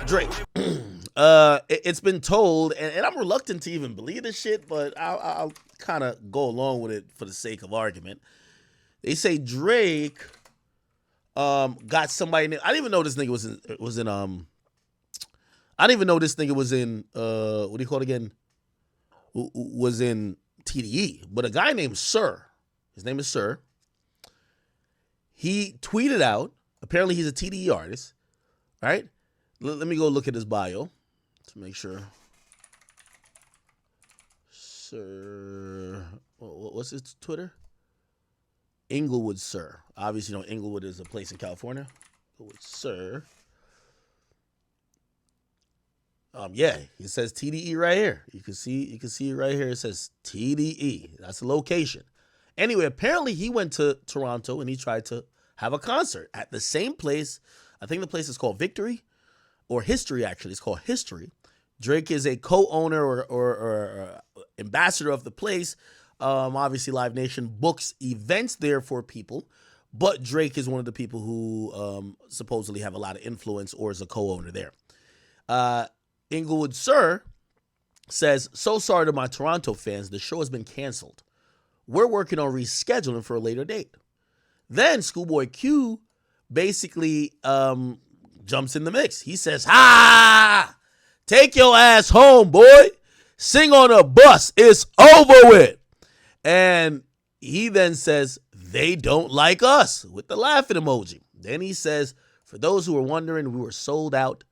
Drake. It's been told, and I'm reluctant to even believe this shit, but I'll kind of go along with it for the sake of argument. They say Drake got somebody. I didn't even know this nigga was in I didn't even know this nigga was in what do you call it again? Was in TDE, but a guy named Sir. His name is Sir. He tweeted out. Apparently, he's a TDE artist. Right? Let me go look at his bio to make sure. Sir, what's his Twitter? InglewoodSir's. Obviously, you know Inglewood is a place in California. InglewoodSir's. Yeah, it says TDE right here. You can see it right here. It says TDE. That's the location. Anyway, apparently he went to Toronto and he tried to have a concert at the same place. I think the place is called Victory or History. Actually, it's called History. Drake is a co-owner or ambassador of the place. Obviously, Live Nation books events there for people, but Drake is one of the people who supposedly have a lot of influence or is a co-owner there. InglewoodSir's says, "So sorry to my Toronto fans. The show has been canceled. We're working on rescheduling for a later date." Then Schoolboy Q basically jumps in the mix. He says, "Ha! Take your ass home, boy. Sing on a bus. It's over with." And he then says, "They don't like us," with the laughing emoji. Then he says, "For those who were wondering, we were sold out.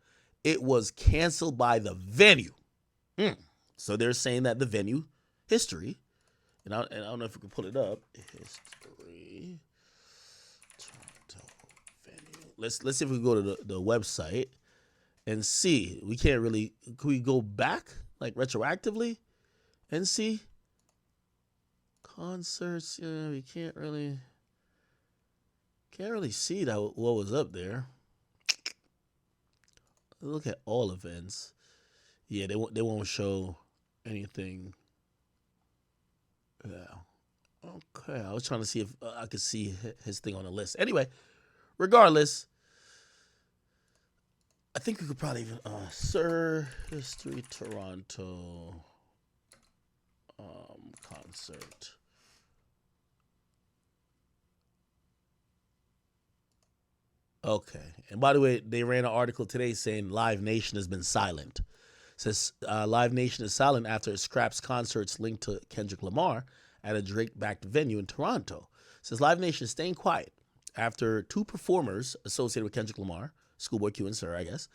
It was canceled by the venue." So they're saying that the venue, History, and I don't know if we can pull it up. History, Toronto venue. Let's see if we can go to the website and see. We can't really. Can we go back like retroactively and see concerts? Yeah, we can't really see that what was up there. Look at all events. Yeah, they won't show anything. Yeah. Okay, I was trying to see if I could see his thing on the list. Anyway, regardless, I think we could probably even Sir History Toronto concert. Okay. And by the way, they ran an article today saying Live Nation has been silent. It says Live Nation is silent after it scraps concerts linked to Kendrick Lamar at a Drake-backed venue in Toronto. It says Live Nation is staying quiet after two performers associated with Kendrick Lamar, Schoolboy Q and Sir, I guess,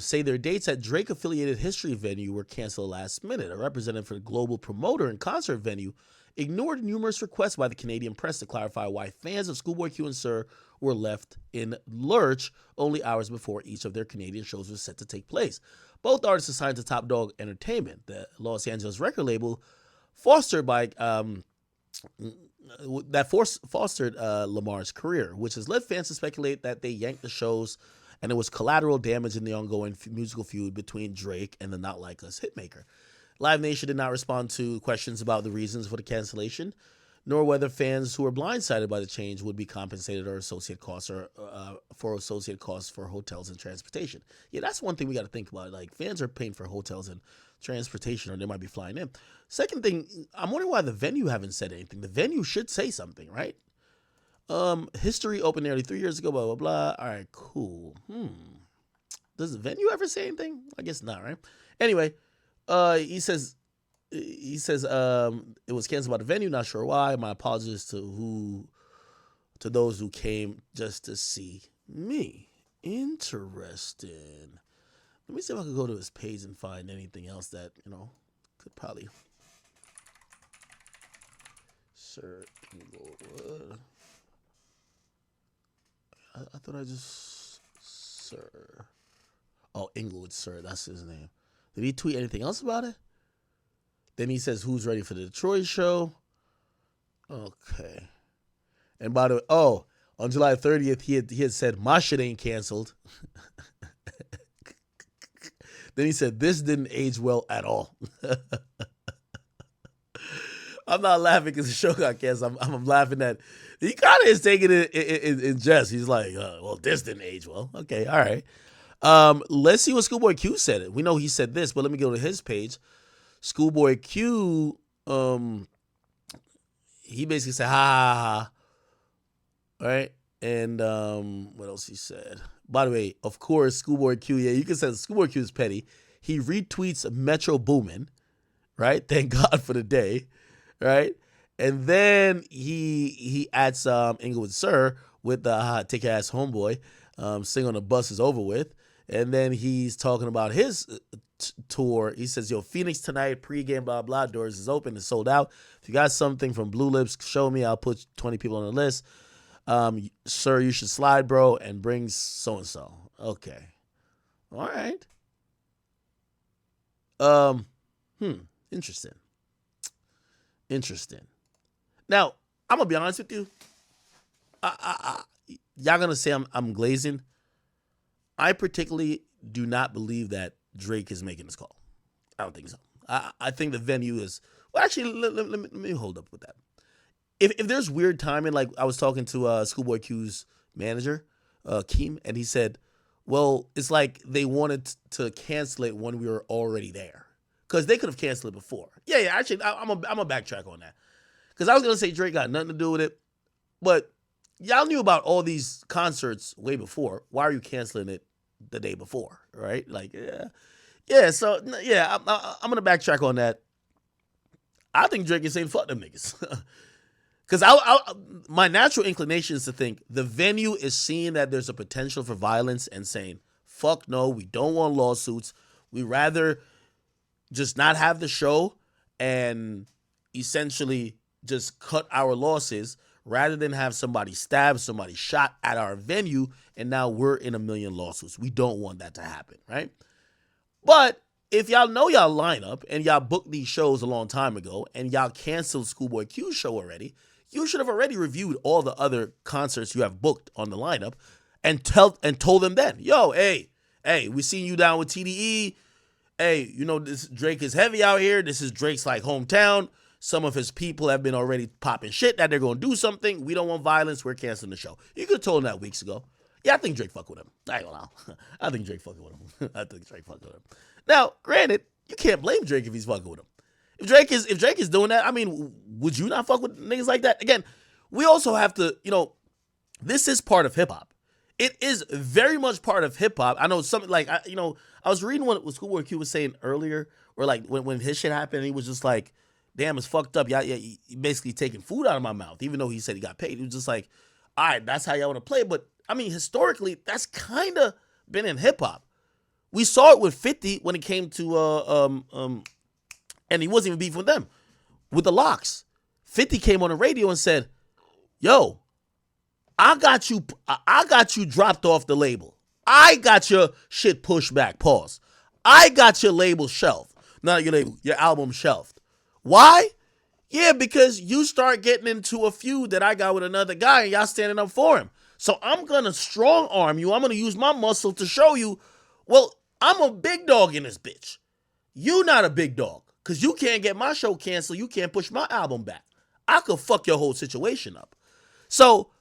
say their dates at Drake-affiliated History venue were canceled last minute. A representative for the global promoter and concert venue ignored numerous requests by the Canadian press to clarify why fans of Schoolboy Q and Sir were left in lurch only hours before each of their Canadian shows was set to take place. Both artists are signed to Top Dog Entertainment, the Los Angeles record label, fostered Lamar's career, which has led fans to speculate that they yanked the shows and it was collateral damage in the ongoing musical feud between Drake and the Not Like Us hitmaker. Live Nation did not respond to questions about the reasons for the cancellation, nor whether fans who were blindsided by the change would be compensated or associate costs for hotels and transportation. Yeah, that's one thing we got to think about. Like, fans are paying for hotels and transportation, or they might be flying in. Second thing, I'm wondering why the venue haven't said anything. The venue should say something, right? History opened nearly 3 years ago, blah, blah, blah. All right, cool. Does the venue ever say anything? I guess not, right? Anyway, he says it was canceled by the venue, not sure why. My apologies to those who came just to see me. Interesting. Let me see if I can go to his page and find anything else that, could probably. Sir Inglewood. I thought I just Sir. Oh, InglewoodSir's, that's his name. Did he tweet anything else about it? Then he says, "Who's ready for the Detroit show?" Okay. And by the way, on July 30th, he had said, "My shit ain't canceled." Then he said, "This didn't age well at all." I'm not laughing because the show got canceled. I'm laughing that He kind of is taking it in jest. He's like, well, this didn't age well. Okay, all right. Let's see what Schoolboy Q said. We know he said this, but let me go to his page. Schoolboy Q, he basically said, ha ha ha. Right? And what else he said? By the way, of course, Schoolboy Q, yeah, you can say Schoolboy Q is petty. He retweets Metro Boomin, right? Thank God for the day, right? And then he adds InglewoodSir's with the take your ass homeboy, sing on the bus is over with. And then he's talking about his tour. He says, yo, Phoenix tonight, pregame, blah, blah, doors is open, it's sold out. If you got something from Blue Lips, show me. I'll put 20 people on the list. Sir, you should slide, bro, and bring so-and-so. Okay. All right. Interesting. Now, I'm going to be honest with you. Y'all going to say I'm glazing. I particularly do not believe that Drake is making this call. I don't think so. I think the venue is... Well, actually, let me hold up with that. If there's weird timing, like I was talking to Schoolboy Q's manager, Keem, and he said, well, it's like they wanted to cancel it when we were already there. Because they could have canceled it before. Yeah, actually, I'm a backtrack on that. Because I was going to say Drake got nothing to do with it. But y'all knew about all these concerts way before. Why are you canceling it the day before, right? Like, yeah. So, yeah, I'm going to backtrack on that. I think Drake is saying, fuck them niggas. Because my natural inclination is to think the venue is seeing that there's a potential for violence and saying, fuck no, we don't want lawsuits. We rather just not have the show and essentially just cut our losses rather than have somebody stabbed, somebody shot at our venue, and now we're in a million lawsuits. We don't want that to happen, right? But if y'all know y'all lineup and y'all booked these shows a long time ago and y'all canceled Schoolboy Q's show already, you should have already reviewed all the other concerts you have booked on the lineup and told them then, yo, hey, we seen you down with TDE. Hey, you know, this Drake is heavy out here. This is Drake's like hometown. Some of his people have been already popping shit that they're going to do something. We don't want violence. We're canceling the show. You could have told him that weeks ago. Yeah, I think Drake fuck with him. I ain't gonna lie. I think Drake fucking with him. Now, granted, you can't blame Drake if he's fucking with him. If Drake is doing that, I mean, would you not fuck with niggas like that? Again, we also have to, this is part of hip hop. It is very much part of hip hop. I know something like, I was reading what Schoolboy Q was saying earlier, or like when his shit happened, he was just like, damn, it's fucked up. Yeah, he basically taking food out of my mouth, even though he said he got paid. He was just like, all right, that's how y'all want to play. But I mean, historically, that's kind of been in hip hop. We saw it with 50 when it came to, and he wasn't even beefing with them, with the Locks. 50 came on the radio and said, yo, I got you dropped off the label. I got your shit pushed back. Pause. I got your label shelved. Not your label, your album shelved. Why? Yeah, because you start getting into a feud that I got with another guy and y'all standing up for him. So I'm going to strong arm you. I'm going to use my muscle to show you, well, I'm a big dog in this bitch. You not a big dog because you can't get my show canceled. You can't push my album back. I could fuck your whole situation up. So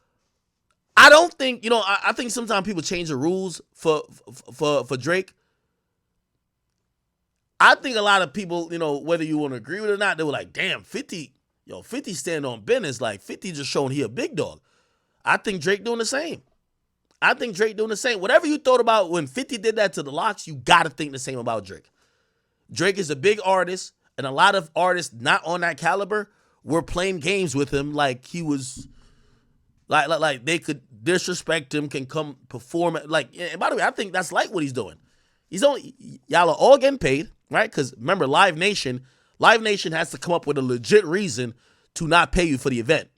I don't think, I think sometimes people change the rules for Drake. I think a lot of people, whether you want to agree with it or not, they were like, damn, 50 stand on business. Like 50 just showing he a big dog. I think Drake doing the same. Whatever you thought about when 50 did that to the Locks, you got to think the same about Drake. Drake is a big artist, and a lot of artists not on that caliber were playing games with him like he was, like they could disrespect him, can come perform. Like, and by the way, I think that's like what he's doing. Y'all are all getting paid, right? Because remember, Live Nation has to come up with a legit reason to not pay you for the event,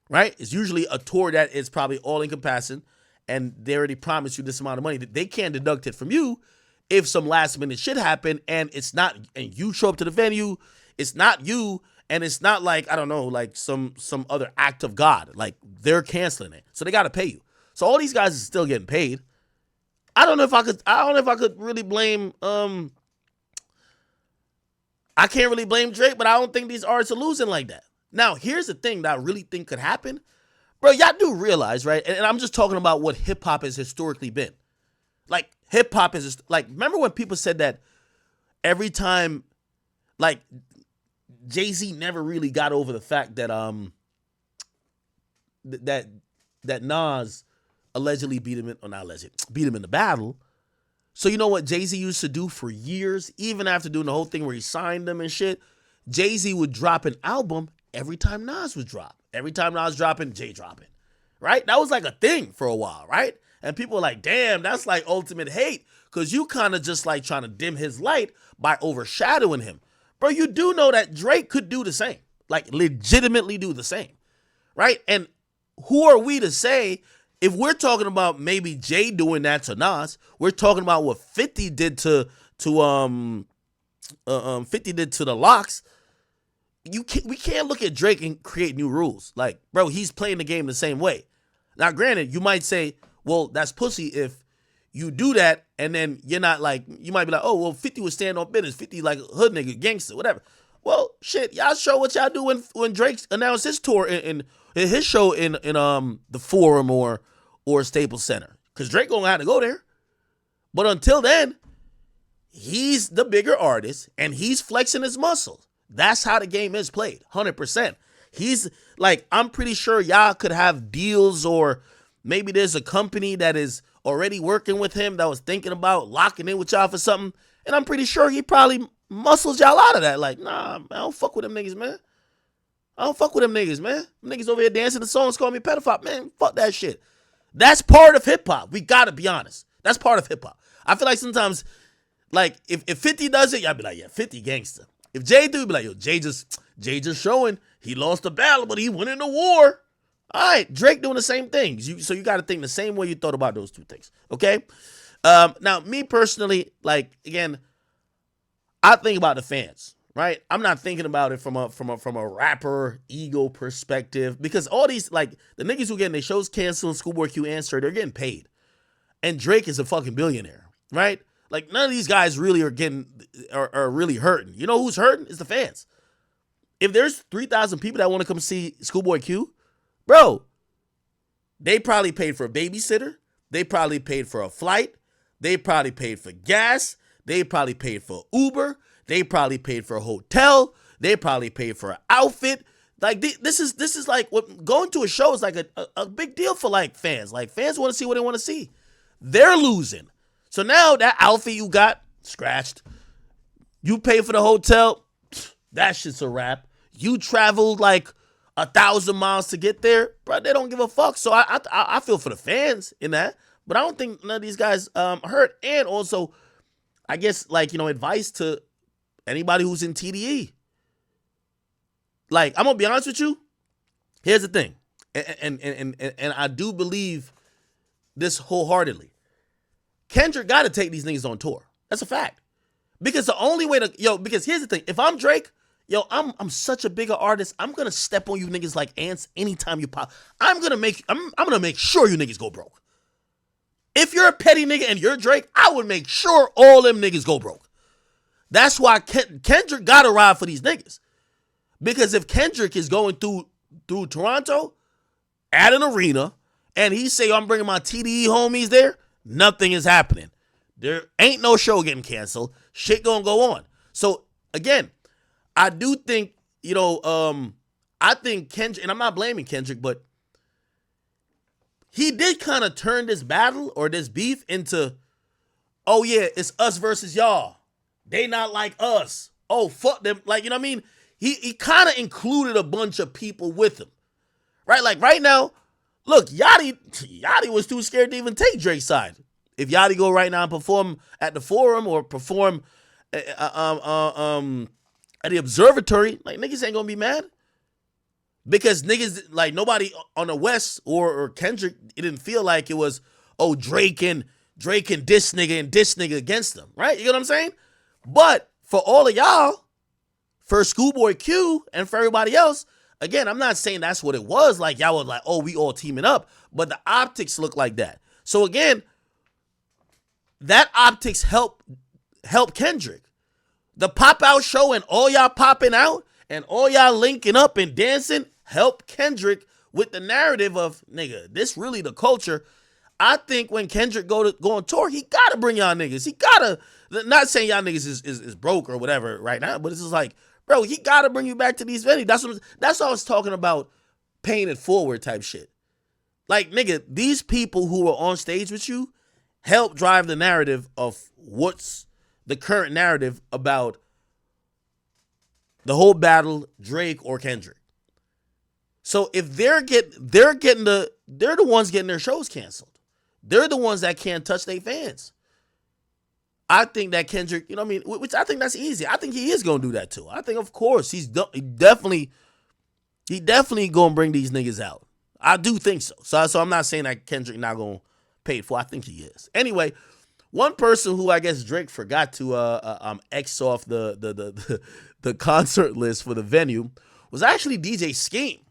right? It's usually a tour that is probably all encompassing, and they already promised you this amount of money. They can't deduct it from you if some last minute shit happen and it's not, and you show up to the venue, it's not you, and it's not like, I don't know, like some other act of God. Like they're canceling it. So they got to pay you. So all these guys are still getting paid. I don't know if I could really blame, I can't really blame Drake, but I don't think these artists are losing like that. Now, here's the thing that I really think could happen. bro, y'all do realize, right? And I'm just talking about what hip hop has historically been. Like, hip hop is just, like, remember when people said that every time, like, Jay-Z never really got over the fact that that Nas allegedly beat him in, or not allegedly, beat him in the battle. So you know what Jay-Z used to do for years, even after doing the whole thing where he signed them and shit? Jay-Z would drop an album every time Nas was dropped. Every time Nas dropping, Jay dropping. Right? That was like a thing for a while, right? And people were like, damn, that's like ultimate hate, because you kind of just like trying to dim his light by overshadowing him. Bro, you do know that Drake could do the same. Like, legitimately do the same. Right? And who are we to say, if we're talking about maybe Jay doing that to Nas, we're talking about what 50 did to 50 did to the Locks. We can't look at Drake and create new rules. Like, bro, he's playing the game the same way. Now, granted, you might say, well, that's pussy if you do that and then you're not like, you might be like, oh, well, 50 was stand on business. 50 like a hood nigga, gangster, whatever. Well, shit, y'all show what y'all do when Drake announced his tour in his show in the Forum or Staples Center. Because Drake gonna have to go there. But until then, he's the bigger artist and he's flexing his muscles. That's how the game is played, 100%. He's like, I'm pretty sure y'all could have deals, or maybe there's a company that is already working with him that was thinking about locking in with y'all for something. And I'm pretty sure he probably muscles y'all out of that. Like, nah, I don't fuck with them niggas, man. I don't fuck with them niggas, man. Them niggas over here dancing the songs, calling me pedophile. Man, fuck that shit. That's part of hip hop. We gotta be honest. That's part of hip hop. I feel like sometimes, like, if 50 does it, y'all be like, yeah, 50 gangster. If Jay do, be like, yo, Jay just showing he lost the battle, but he went in the war. All right, Drake doing the same thing. So you got to think the same way you thought about those two things, okay? Now, me personally, like, again, I think about the fans, right? I'm not thinking about it from a rapper ego perspective, because all these, like, the niggas who getting their shows canceled, Schoolboy Q answer, they're getting paid, and Drake is a fucking billionaire, right? Like, none of these guys really are really hurting. You know who's hurting? It's the fans. If there's 3,000 people that want to come see Schoolboy Q, bro, they probably paid for a babysitter. They probably paid for a flight. They probably paid for gas. They probably paid for Uber. They probably paid for a hotel. They probably paid for an outfit. Like, this is like, what going to a show is like a big deal for, like, fans. Like, fans want to see what they want to see. They're losing. So now that outfit you got scratched, you pay for the hotel, that shit's a wrap. You traveled like 1,000 miles to get there, bro. They don't give a fuck. So I feel for the fans in that, but I don't think none of these guys hurt. And also, I guess, like, you know, advice to anybody who's in TDE. Like, I'm gonna be honest with you. Here's the thing, and I do believe this wholeheartedly. Kendrick got to take these niggas on tour. That's a fact. Because the only way to, because here's the thing. If I'm Drake, I'm such a bigger artist. I'm going to step on you niggas like ants anytime you pop. I'm going to make sure you niggas go broke. If you're a petty nigga and you're Drake, I would make sure all them niggas go broke. That's why Kendrick got to ride for these niggas. Because if Kendrick is going through Toronto at an arena and he say, I'm bringing my TDE homies there, nothing is happening. There ain't no show getting canceled. Shit gonna go on. So, again, I do think, I think Kendrick, and I'm not blaming Kendrick, but he did kind of turn this battle or this beef into, oh yeah, it's us versus y'all. They not like us. Oh, fuck them. Like, you know what I mean? He kind of included a bunch of people with him. Right? Like, right now, look, Yachty was too scared to even take Drake's side. If Yachty go right now and perform at the Forum or perform at the Observatory, like, niggas ain't gonna be mad. Because niggas, like, nobody on the West or Kendrick, it didn't feel like it was, oh, Drake and this nigga against them, right? You know what I'm saying? But for all of y'all, for Schoolboy Q and for everybody else, again, I'm not saying that's what it was. Like, y'all was like, oh, we all teaming up. But the optics look like that. So, again, that optics help Kendrick. The pop-out show and all y'all popping out and all y'all linking up and dancing help Kendrick with the narrative of, nigga, this really the culture. I think when Kendrick go on tour, he gotta bring y'all niggas. He gotta, not saying y'all niggas is broke or whatever right now, but it's just like, bro, he gotta bring you back to these venues. That's what I was talking about, paying it forward type shit. Like, nigga, these people who are on stage with you help drive the narrative of what's the current narrative about the whole battle, Drake or Kendrick. So if they're the ones getting their shows canceled. They're the ones that can't touch their fans. I think that Kendrick, you know what I mean? Which I think that's easy. I think he is going to do that too. I think, of course, he definitely going to bring these niggas out. I do think so. So I'm not saying that Kendrick not going to pay it for. I think he is. Anyway, one person who I guess Drake forgot to X off the concert list for the venue was actually DJ Scheme.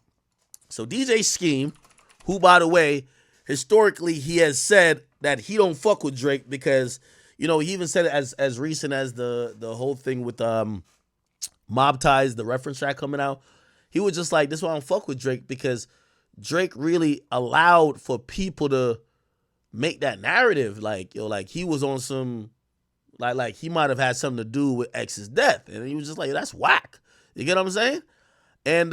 So DJ Scheme, who, by the way, historically he has said that he don't fuck with Drake because, you know, he even said it as recent as the whole thing with Mob Ties, the reference track coming out. He was just like, this is why I don't fuck with Drake, because Drake really allowed for people to make that narrative. Like, yo, like he was on some, like he might have had something to do with X's death. And he was just like, that's whack. You get what I'm saying? And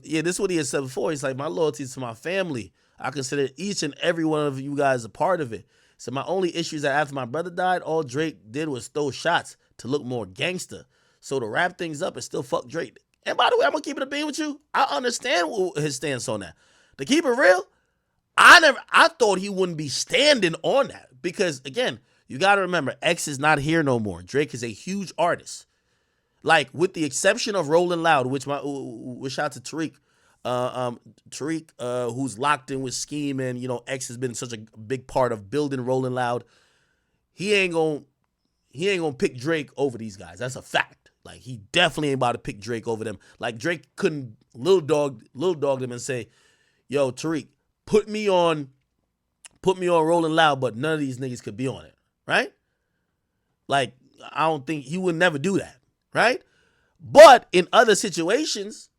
yeah, this is what he had said before. He's like, my loyalty is to my family. I consider each and every one of you guys a part of it. So my only issue is that after my brother died, all Drake did was throw shots to look more gangster. So to wrap things up and still fuck Drake. And by the way, I'm going to keep it a bean with you. I understand his stance on that. To keep it real, I thought he wouldn't be standing on that. Because, again, you got to remember, X is not here no more. Drake is a huge artist. Like, with the exception of Rolling Loud, which shout out to Tariq. Tariq, who's locked in with Scheme, and, you know, X has been such a big part of building Rolling Loud. He ain't gonna pick Drake over these guys. That's a fact. Like, he definitely ain't about to pick Drake over them. Like, Drake couldn't little dog them and say, yo, Tariq, put me on Rolling Loud, but none of these niggas could be on it, right? Like, I don't think he would never do that, right? But in other situations,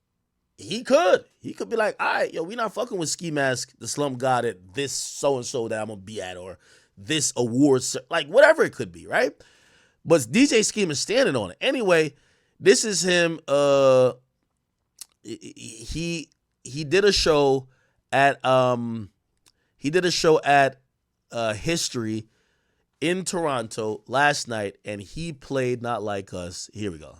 he could be like, all right, yo, we not fucking with Ski Mask, the slum god at this so-and-so that I'm going to be at, or this awards, like whatever it could be, right? But DJ Scheme is standing on it. Anyway, this is him. He did a show at History in Toronto last night, and he played Not Like Us. Here we go.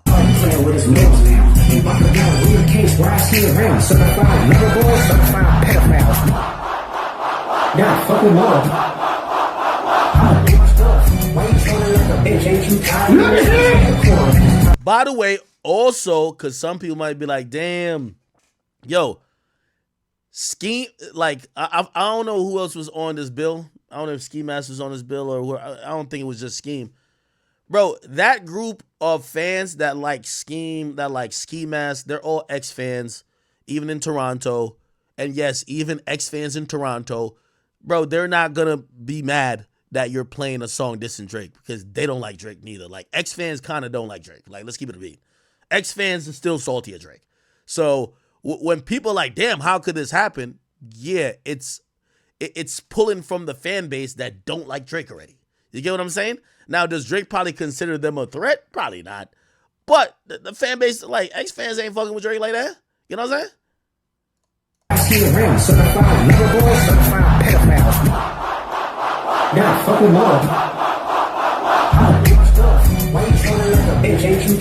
By the way, also, because some people might be like, damn, yo, Scheme, like, I don't know who else was on this bill. I don't know if Ski Mask was on this bill, or I don't think it was just Scheme. Bro, that group of fans that like Scheme, that like Ski Mask, they're all X fans, even in Toronto. And yes, even X fans in Toronto, bro, they're not going to be mad that you're playing a song dissing Drake, because they don't like Drake neither. Like, X fans kind of don't like Drake. Like, let's keep it a beat. X fans are still salty at Drake. So when people are like, damn, how could this happen? Yeah, it's pulling from the fan base that don't like Drake already. You get what I'm saying? Now, does Drake probably consider them a threat? Probably not. But the fan base, like, X fans ain't fucking with Drake like that. You know what I'm saying? I see around, certified lover boys, certified pedophiles. Now, fucking love. Why you trying to let a bitch ain't you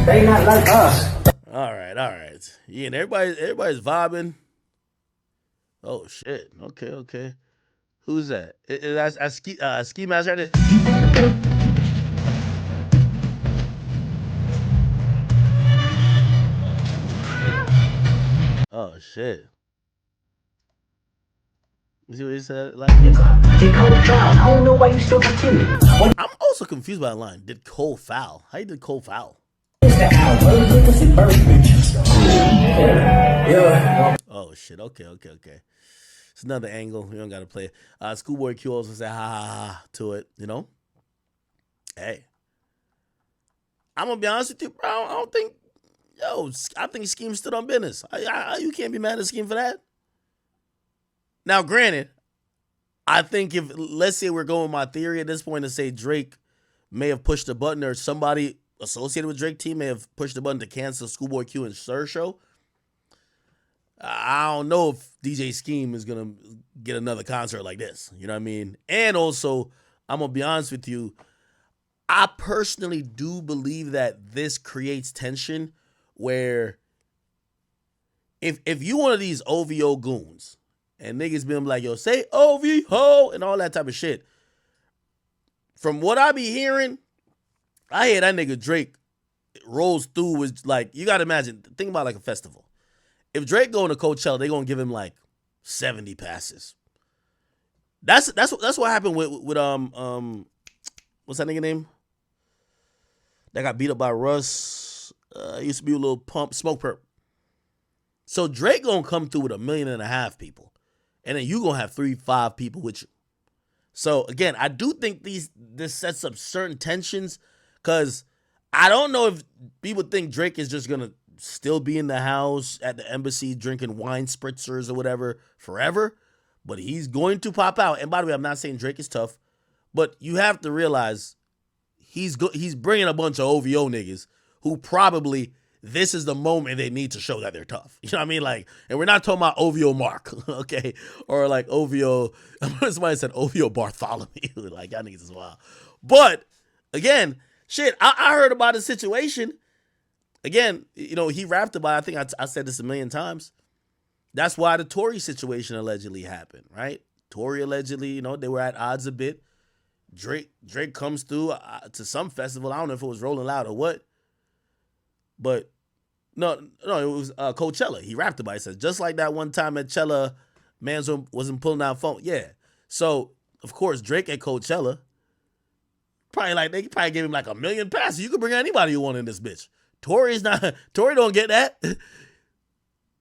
They not like us. All right. Yeah, and everybody's vibing. Oh shit. Okay. Who's that? That's Ski Mask right there. Oh shit. You see what he said? Like, I don't know why you still continue. I'm also confused by the line. Did Cole foul? How you did Cole foul? Oh shit. Okay. It's another angle. We don't gotta play it. Schoolboy Q also said ha to it, you know. Hey, I'm gonna be honest with you, bro. I don't think, I think Scheme stood on business. You can't be mad at Scheme for that. Now, granted, I think if, let's say we're going with my theory at this point to say Drake may have pushed the button, or somebody associated with Drake team may have pushed the button to cancel Schoolboy Q and Sir show. I don't know if DJ Scheme is gonna get another concert like this. You know what I mean? And also, I'm gonna be honest with you, I personally do believe that this creates tension where if you one of these OVO goons and niggas been like, yo, say OVO and all that type of shit. From what I be hearing, I hear that nigga Drake rolls through was like, you gotta imagine, think about like a festival. If Drake going to Coachella, they gonna give him like 70 passes. That's what happened with what's that nigga name? That got beat up by Russ. Used to be a little pump, smoke perp. So Drake gonna come through with 1.5 million people. And then you gonna have 3-5 people with you. So again, I do think this sets up certain tensions, because I don't know if people think Drake is just gonna still be in the house at the embassy drinking wine spritzers or whatever forever, but he's going to pop out. And by the way, I'm not saying Drake is tough, but you have to realize he's bringing a bunch of OVO niggas who probably this is the moment they need to show that they're tough. You know what I mean? Like, and we're not talking about OVO Mark, okay? Or like OVO, somebody said OVO Bartholomew. Like, y'all niggas as well. But again, shit, I heard about the situation. Again, he rapped about it. I think I said this 1 million times. That's why the Tory situation allegedly happened, right? Tory allegedly, they were at odds a bit. Drake comes through to some festival. I don't know if it was Rolling Loud or what. But no, it was Coachella. He rapped about it. He says, just like that one time at Chella, mans wasn't pulling out phone. Yeah. So, of course, Drake at Coachella, they probably gave him like 1 million passes. You can bring anybody you want in this bitch. Tory don't get that.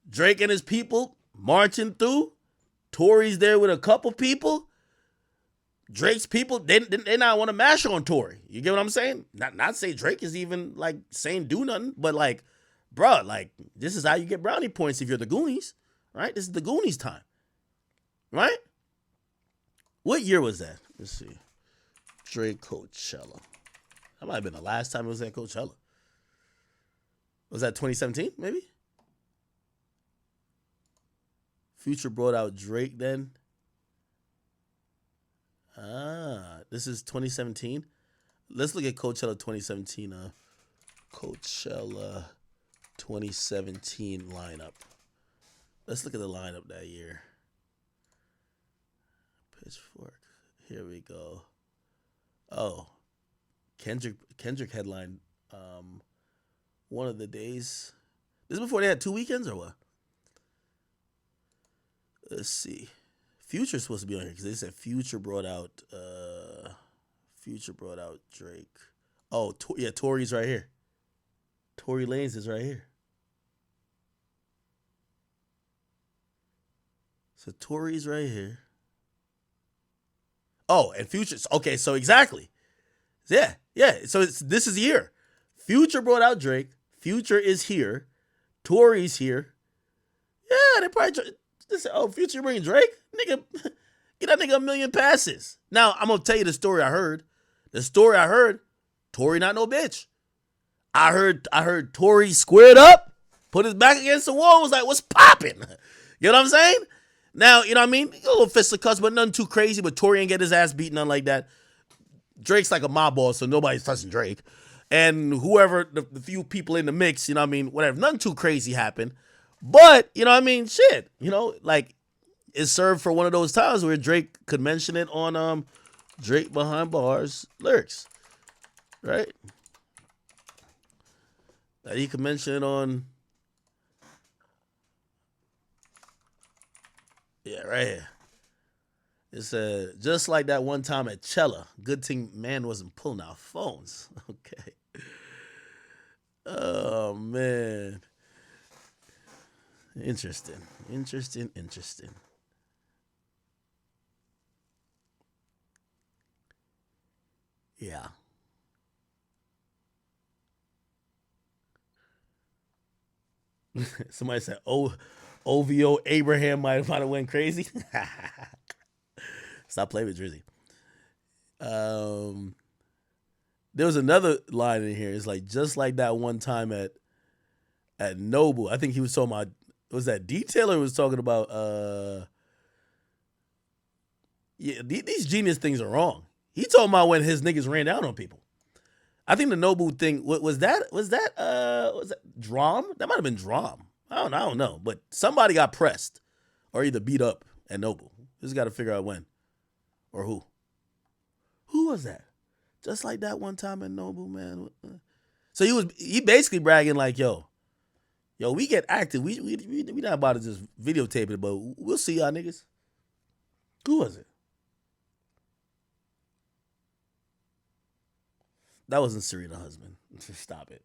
Drake and his people marching through. Tory's there with a couple people. Drake's people, they not want to mash on Tory. You get what I'm saying? Not say Drake is even like saying do nothing, but like, bruh, like, this is how you get brownie points if you're the Goonies, right? This is the Goonies time, right? What year was that? Let's see. Drake Coachella. That might have been the last time it was at Coachella. Was that 2017, maybe? Future brought out Drake then. This is 2017. Let's look at Coachella 2017. Coachella 2017 lineup. Let's look at the lineup that year. Pitchfork. Here we go. Oh, Kendrick headline. One of the days. This is before they had 2 weekends or what? Let's see. Future's supposed to be on here because they said Future brought out Drake. Oh, yeah, Tory's right here. Tory Lanez is right here. So Tory's right here. Oh, and Future's okay. So exactly, yeah. So this is the year. Future brought out Drake. Future is here. Tory's here. Yeah, they probably say, "Oh, Future bringing Drake, nigga, get that nigga 1 million passes." Now I'm gonna tell you the story I heard. Tory not no bitch. I heard Tory squared up, put his back against the wall, was like, "What's popping?" You know what I'm saying? Now, you know what I mean? A little fisticuffs, but nothing too crazy. But Tory ain't get his ass beat, nothing like that. Drake's like a mob boss, so nobody's touching Drake. And whoever, the few people in the mix, you know what I mean? Whatever, nothing too crazy happened. But, you know what I mean? Shit, like, it served for one of those times where Drake could mention it on Drake Behind Bars lyrics, right? That he could mention it on, yeah, right here. It said, just like that one time at Chella, good thing man wasn't pulling out phones. Okay. Oh, man. Interesting. Yeah. Somebody said, OVO Abraham might have went crazy. Stop playing with Drizzy. There was another line in here. It's like, just like that one time at Noble. I think he was talking about, was that Detailer was talking about, yeah, these genius things are wrong. He talking about when his niggas ran down on people. I think the Noble thing, was that Drum? That might have been Drum. I don't know. But somebody got pressed or either beat up at Noble. Just got to figure out when or who. Who was that? Just like that one time at Noble, man. So he basically bragging like, yo, we get active. We not about to just videotape it, but we'll see y'all niggas. Who was it? That wasn't Serena husband. Stop it.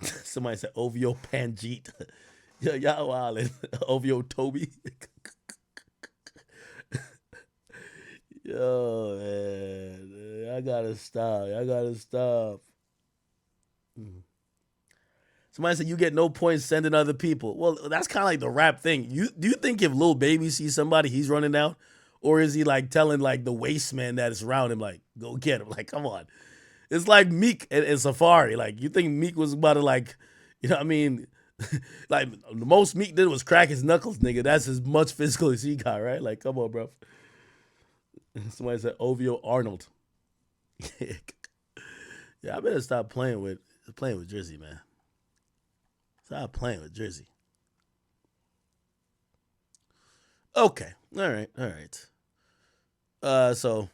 Somebody said OVO Panjeet. Yo, y'all wildin'. OVO Toby. Yo, man. I gotta stop. Somebody said you get no points sending other people. Well, that's kind of like the rap thing. Do you think if Lil Baby sees somebody, he's running down? Or is he like telling like the waste man that is around him, like, go get him? Like, come on. It's like Meek and Safari. Like, you think Meek was about to like, you know what I mean? Like, the most Meek did was crack his knuckles, nigga. That's as much physical as he got, right? Like, come on, bro. Somebody said OVO Arnold. Yeah, I better stop playing with Drizzy, man. Stop playing with Drizzy. Okay. All right. So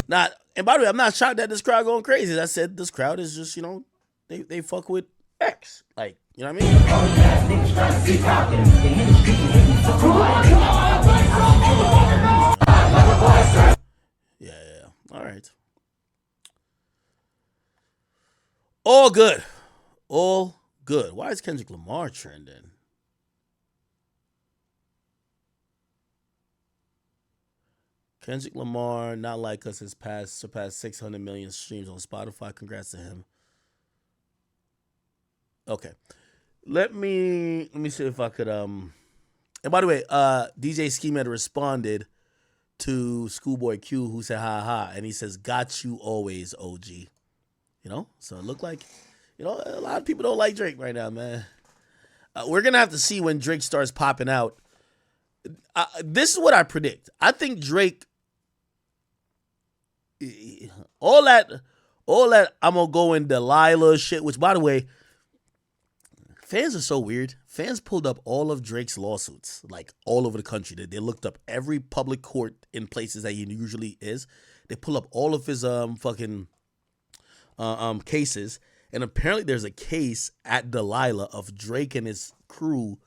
not, and by the way, I'm not shocked that this crowd going crazy. As I said, this crowd is just, you know, they fuck with X. Like, you know what I mean? Yeah. All right. All good. Why is Kendrick Lamar trending? Kendrick Lamar, Not Like Us, has surpassed 600 million streams on Spotify. Congrats to him. Okay. Let me see if I could and by the way, DJ Scheme had responded to Schoolboy Q, who said ha ha, and he says, got you always, OG. You know? So it looked like, you know, a lot of people don't like Drake right now, man. We're gonna have to see when Drake starts popping out. This is what I predict. I think Drake, all that I'm gonna go in Delilah shit, which by the way, fans are so weird. Fans pulled up all of Drake's lawsuits, like all over the country. They looked up every public court in places that he usually is. They pull up all of his fucking cases, and apparently there's a case at Delilah of Drake and his crew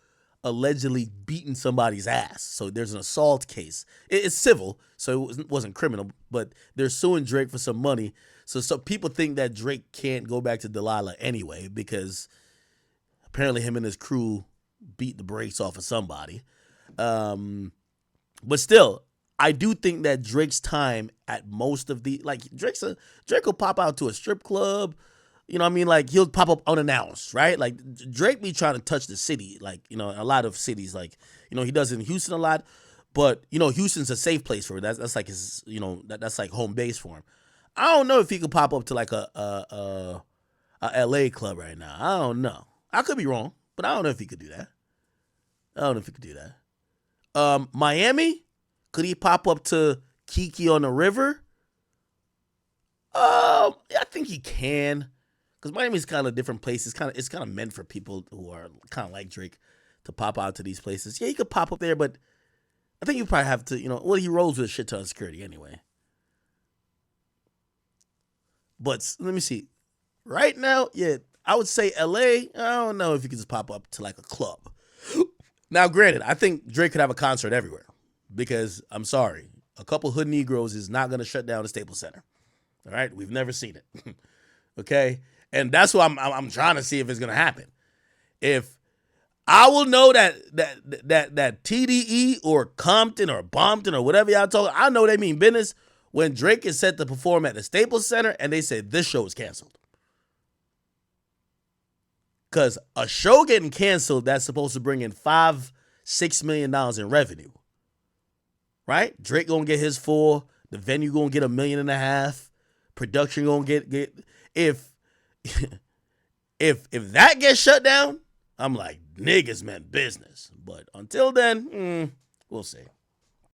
allegedly beating somebody's ass. So there's an assault case. It's civil, so it wasn't criminal, but they're suing Drake for some money. So people think that Drake can't go back to Delilah anyway because apparently him and his crew beat the brakes off of somebody. But still, I do think that Drake's time at most of the, like, Drake will pop out to a strip club. You know what I mean? Like, he'll pop up unannounced, right? Like, Drake be trying to touch the city. Like, you know, a lot of cities, like, you know, he does it in Houston a lot. But, you know, Houston's a safe place for him. That's like his, you know, that's like home base for him. I don't know if he could pop up to like a LA club right now. I don't know. I could be wrong, but I don't know if he could do that. Miami, could he pop up to Kiki on the River? I think he can, because Miami's kind of a different place. It's kind of meant for people who are kind of like Drake to pop out to these places. Yeah, he could pop up there, but I think you probably have to, you know, well, he rolls with a shit ton of security anyway. But let me see. Right now, yeah, I would say LA. I don't know if you could just pop up to like a club. Now, granted, I think Drake could have a concert everywhere because, I'm sorry, a couple hood Negroes is not going to shut down the Staples Center. All right? We've never seen it. Okay? And that's what I'm trying to see if it's going to happen. If I will know that TDE or Compton or Bompton or whatever y'all talk, I know they mean business when Drake is set to perform at the Staples Center and they said this show is canceled. Because a show getting canceled that's supposed to bring in $5-6 million in revenue. Right? Drake gonna get his full. The venue gonna get $1.5 million. Production gonna get if that gets shut down, I'm like, niggas meant business. But until then, we'll see.